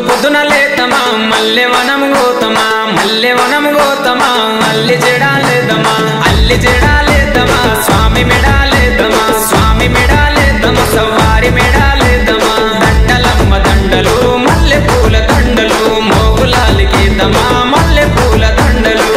పొద్దున లేతమా మల్లెవనం గోతమా మల్లెవనం గోతమా అల్లి జడాలేదమా అల్లి జడాలేదమా స్వామి మెడాలేదమా స్వామి మెడాలేదమా సవారి మెడాలేదమా దండలమ్మ దండలు మల్లె పూల దండలు మోగులాలికేదమా మల్లె పూల దండలు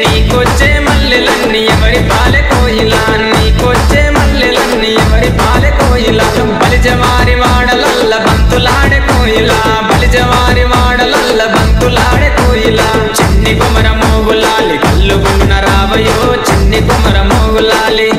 నీకొచ్చే మల్లెలన్నీ ఎవరి పాలె కోయిలా నీకొచ్చే మల్లెలన్నీ ఎవరి పాలె కోయిలా బలిజవారి వాడలల్ల బంతులాడే కోయిలా బలిజవారి వాడలల్ల బంతులాడే కోయిలా చిన్ని కుమర మోగులాలి కల్లుగున్న రావయో చిన్ని కుమర మోగులాలి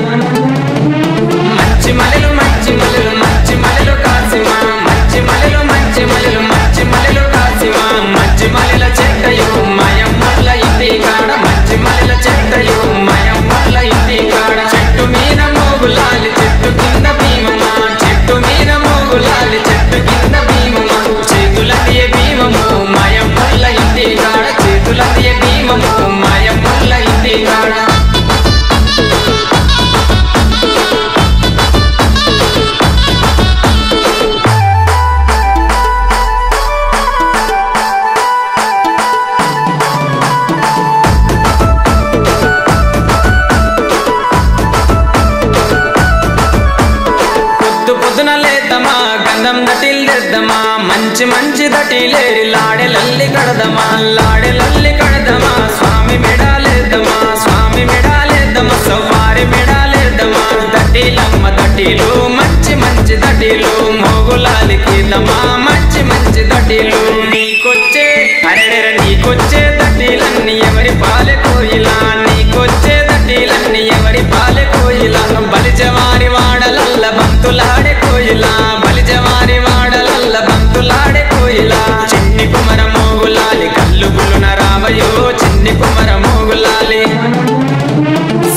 మంచి మలెలు మంచి మలెలు మంచి మలెలు కాసిమా మంచి మలెలు మంచి మలెలు మంచి మలెలు కాసిమా మంచి మలెల చెట్టయో మయమ్మల్ల ఇంటి కాడ మంచి మలెల చెట్టయో మయమ్మల్ల ఇంటి కాడ చెట్టు మీద మోగులాలి చెట్టు కింద భీమమా చెట్టు మీద మోగులాలి చెట్టు కింద భీమమా చేతులదియ భీమము మయమ్మల్ల ఇంటి కాడ చేతులదియ భీమము మయమ్మల్ల ఇంటి కాడ పొద్దున లేదమా గంధం దటిల్లేద్దామా మంచి మంచి దటిలేరి లాడెలల్లి కడదమా లాడెలల్లి కడదమా స్వామి మెడాలేద్దామా స్వామి మెడాలేద్దామా సవారి మెడాలేద్దామా దటిలమ్మ దటిలు మంచి మంచి దటిలు మోగులాలికిదమా మంచి మంచి దటిలు నీకొచ్చే అరెడెర నీకొచ్చే దటిలన్నీ ఎవరి పాలె కోయిలా నీకొచ్చే దటిలన్నీ ఎవరి పాలె కోయిలా బలిజవారి వాడలల్ల బంతులాడే కోయిలా బలిజవారి వాడలల్ల బంతులాడే కోయిలా చిన్ని కుమర మోగులాలి కల్లుగులున రావయో చిన్ని కుమర మోగులాలి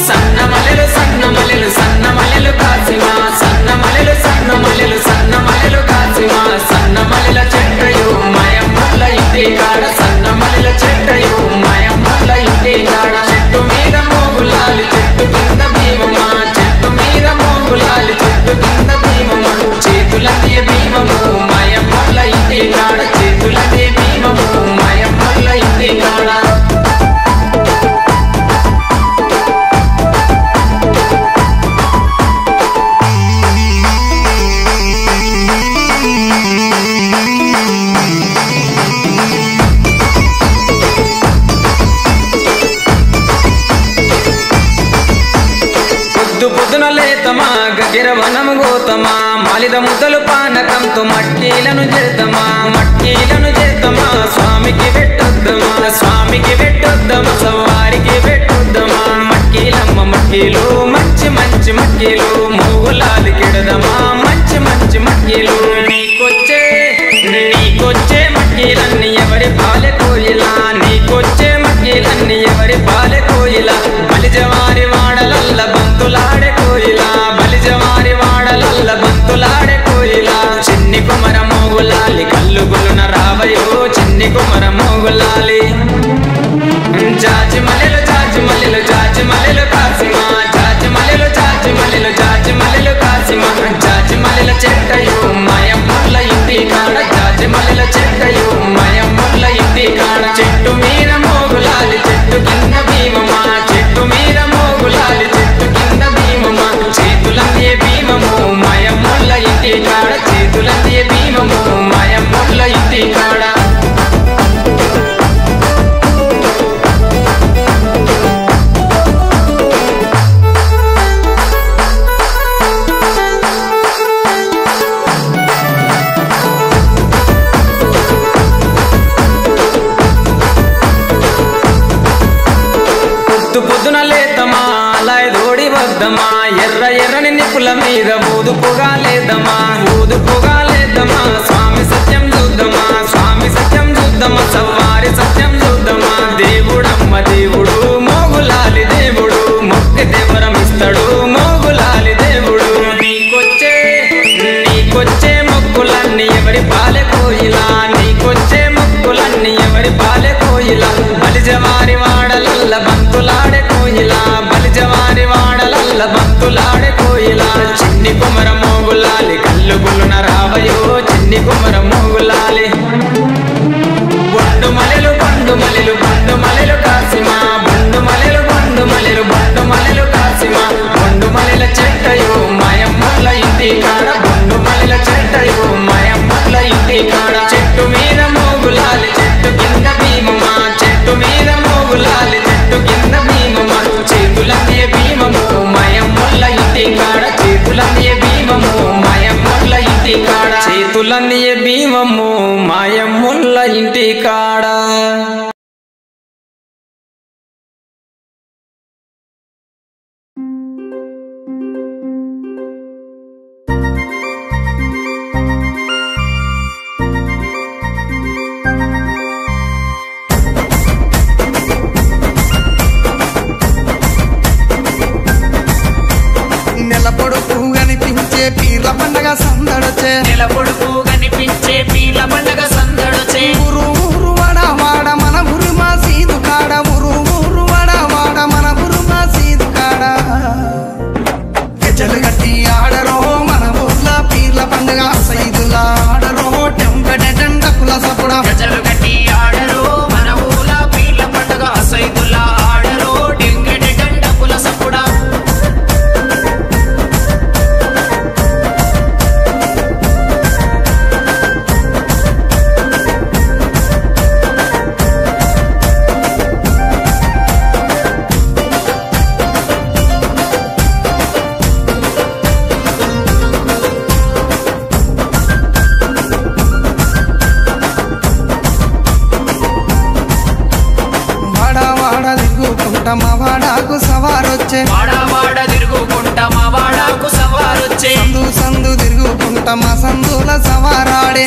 సన్న మలెలు సన్న మలెలు సన్న మలెలు కాసిమా సన్న మలెలు సన్న మలెలు సన్న మలెలు కాసిమా సన్న మలెల చెట్టయో మయమ్మల్ల ఇంటి కాడ సన్న మలెల చెట్టయో మయమ్మల్ల ఇంటి కాడ చెట్టు మీద మోగులాలి చెట్టు కింద భీమమా చెట్టు మీద మోగులాలి చెట్టు కింద భీమమా చేతులదే భీమము మయమ్మల్ల ఇంటి కాడ చేతులదే భీమము మయమ్మల్ల ఇంటి కాడ పొద్దున లేతమా గగిరవనం గోతమా మాలిద ముద్దలు పానకంతో మట్కీలను చేద్దామా మట్కీలను చేద్దామా స్వామికి పెట్టొద్దామా స్వామికి పెట్టొద్దామా సవారికి పెట్టొద్దామా మట్కీలమ్మ మట్కీలు మంచి మంచి మట్కీలు మోగులాలి కిడదమా మంచి మంచి మట్కీలు నీకొచ్చే మట్కీలన్నీ ఎవరి పాలె కోయిలా నీకొచ్చే మట్కీలన్నీ ఎవరి పాలె కోయిలా బలిజవారి వాడలల్ల బంతులాడే కోయిలా బలిజవారి వాడలల్ల బంతులాడే కోయిలా చిన్ని కుమర మోగులాలి కల్లుగులున రావయో చిన్ని కుమర మోగులాలి జాజి మలెలు జాజి మలెలు జాజి మలెలు కాసిమా జాజి మలెలు జాజి మలెలు జాజి మలెలు కాసిమా జాజి మలెల చెట్టయో మయమ్మల్ల ఇంటి కాడ జాజి మలెల చెట్టయో మయమ్మల్ల ఇంటి కాడ చెట్టు మీద మోగులాలి చెట్టు కింద భీమమా చెట్టు మీద మోగులాలి చెట్టు కింద భీమమా చేతులదే భీమము మయమ్మల్ల ఇంటి కాడ చేతులదే భీమము మయమ్మల్ల ఇంటి కాడ ఎవరి పాలె కోయిలా నీకొచ్చే మొక్కులన్నీ ఎవరి పాలె కోయిలా బలిజవారి వాడలల్ల బంతులాడే కోయిలా బలిజవారి వాడలల్ల బంతులాడే కోయిలా చిన్ని కుమర మోగులాలి కళ్ళు గుల్లున రావయో చిన్ని కుమర మోగులాలి బండు మలెలు కాసిమా బండు మలెలు కాసిమా బండు మలెల చెట్టయో మాయమ్మల ఇంటి కాడ బండు మలెల చెట్టయో మాయమ్మల ఇంటి కాడ చెట్టు మీద మోగులాలి చెట్టు కింద భీమమా చెట్టు మీద మోగులాలి చెట్టు కింద భీమమా చేతులందియ భీమము మాయమ్మల ఇంటి కాడ చేతులందియ భీమము మాయమ్మల ఇంటి కాడ చేతులందియ భీమము మాయమ్మల ఇంటి కాడ పీర్ల పండగ సందడొచ్చే నెలపొడుపు కనిపించే పీర్ల పండగ సందడొచ్చే ఊరు ఊరు వాడ వాడ మన ఊరు మా సీదు కాడ ఊరు ఊరు వాడ వాడ మన ఊరు మా సీదు కాడ గజలు గట్టి ఆడరో మన ఊర్ల పీర్ల పండగ సైదుల ఆడరో టెంకటెండకుల సపుడ గజలు గట్టి ఆడరో మన ఊర్ల పీర్ల పండగ సైదుల ఆడరో టెంకటెండకుల సపుడ మా వాడాకు సవారొచ్చే వాడ తిరుగుకుంటా మా వాడాకు సవారొచ్చే సందు సందు తిరుగుకుంటా మా సందుల సవారాడే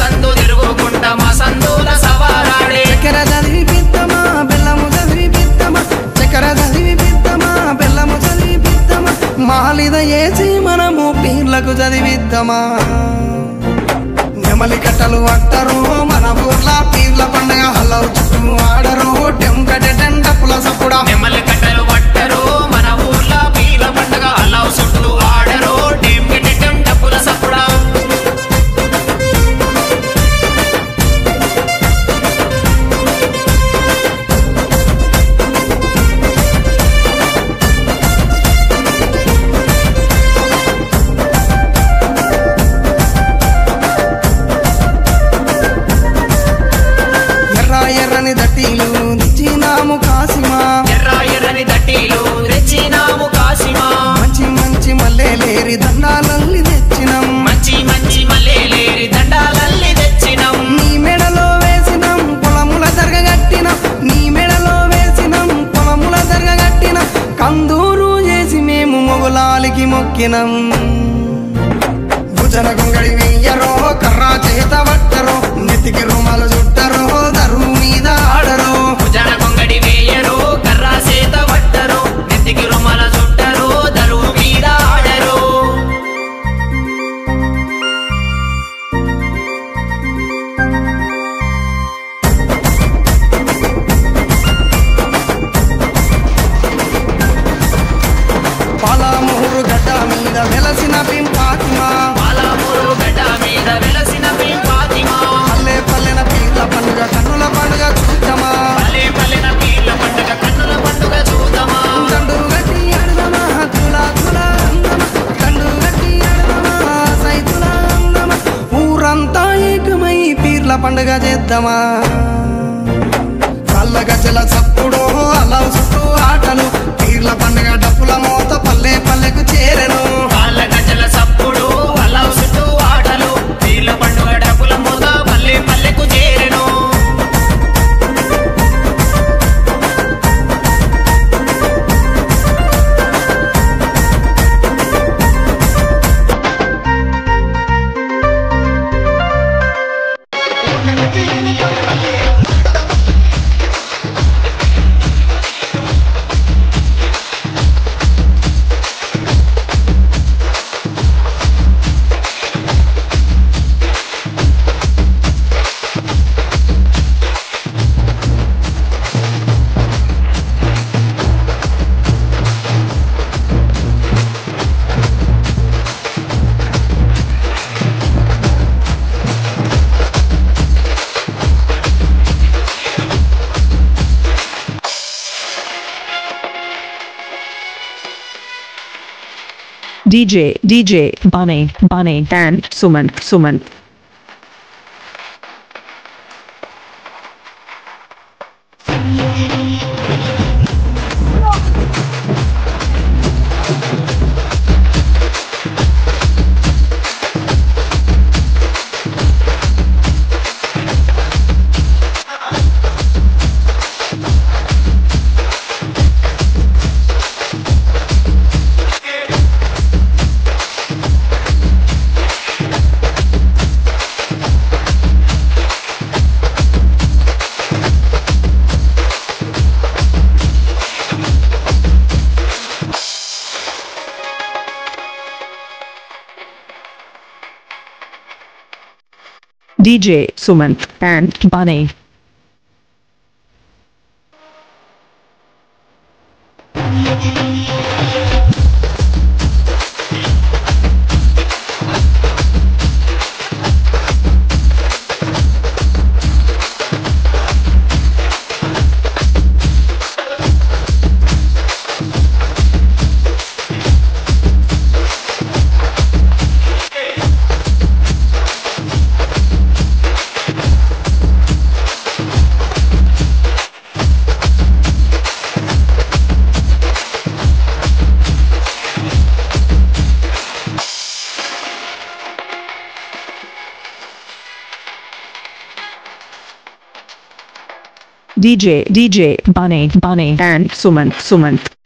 సందు తిరుగుకుంటా మా సందుల సవారాడే చక్కెర చదివి పిత్తమా బెల్లము చదివి పిత్తమా చక్కెర చదివి పిత్తమా బెల్లము చదివి పిత్తమా మాలిద ఏసి మనము పీర్లకు చదివిద్దామా నెమలి కట్టలు అట్టరు మన ఊర్ల పీర్ల పండగ హలవు చుట్టూ ఆడరు టెంకటెండకుల సపుడ నెమలి కట్టలు పట్టరు మన ఊర్ల పీర్ల పండగ హలవు చుట్టూ ఆడరు టెంకటెండకుల సపుడ ఎర్రని దట్టీలు తెచ్చినాము కాసిమా ఎర్రని దట్టీలు తెచ్చినాము కాసిమా మంచి మంచి మల్లెలేరి దండాలల్లి తెచ్చినాం మంచి మల్లెలేరి దండాలల్లి తెచ్చినాం నీ మెడలో వేసినాం పొలముల దర్గగట్టినాం నీ మెడలో వేసినాం పొలముల దర్గగట్టినాం కందూరు చేసి మేము మొగులాలికి మొక్కినాం భుజన గొంగడి వెయ్యరో కర్రా చేత పట్టరో నెత్తికి రుమాలు చుట్టరో దరువు మీద ఆడరో భుజన గొంగడి వేయరు కర్రా చేత పట్టరు నెత్తికి రుమాల చుట్టరు దరువు మీద ఆడరు పాలమూరు గడ్డ మీద వెలసిన పింపాతిమా పాలమూరు గడ్డ మీద వెలసిన పింపాతిమా పల్లె పల్లెన పీర్ల పండుగ కన్నుల పండుగ చూద్దామా పల్లెన పీర్ల పండుగ కన్నుల పండుగ చూద్దామా దండు గట్టి ఆడదామా తులా తులా అందమా దండు గట్టి ఆడదామా సైతులా అందమా ఊరంతా ఏకమై పీర్ల పండుగ చేద్దామా కళ్ళ గజల చప్పుడు అలా చుట్టూ ఆటలు పీర్ల పండుగ డప్పుల మోత పల్లె పల్లెకు చేరెను కాళ్ళ గజల సప్పుడు అలా చుట్టూ ఆటలు పీర్ల పండుగ డప్పుల మోత పల్లె పల్లెకు చేరెను DJ Bunny and Suman. DJ Suman and Bunny. DJ Bunny and Suman.